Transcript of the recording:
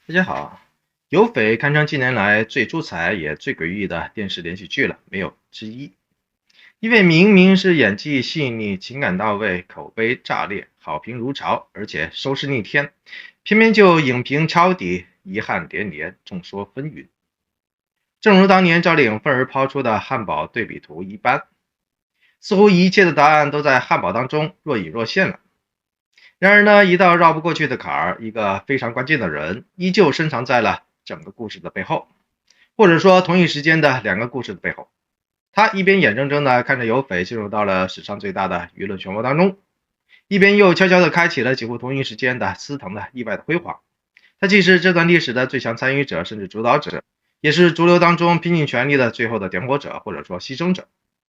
大家好，有匪堪称近年来最出彩也最诡异的电视连续剧了，没有之一。因为明明是演技细腻、情感到位、口碑炸裂、好评如潮，而且收视逆天，偏偏就影评抄底，遗憾连连，众说纷纭。正如当年赵丽颖愤而抛出的汉堡对比图一般，似乎一切的答案都在汉堡当中若隐若现了。然而呢，一道绕不过去的坎儿，一个非常关键的人，依旧深藏在了整个故事的背后，或者说同一时间的两个故事的背后。他一边眼睁睁地看着有匪进入到了史上最大的舆论漩涡当中，一边又悄悄地开启了几乎同一时间的司藤的意外的辉煌。他既是这段历史的最强参与者，甚至主导者，也是逐流当中拼尽全力的最后的点火者，或者说牺牲者。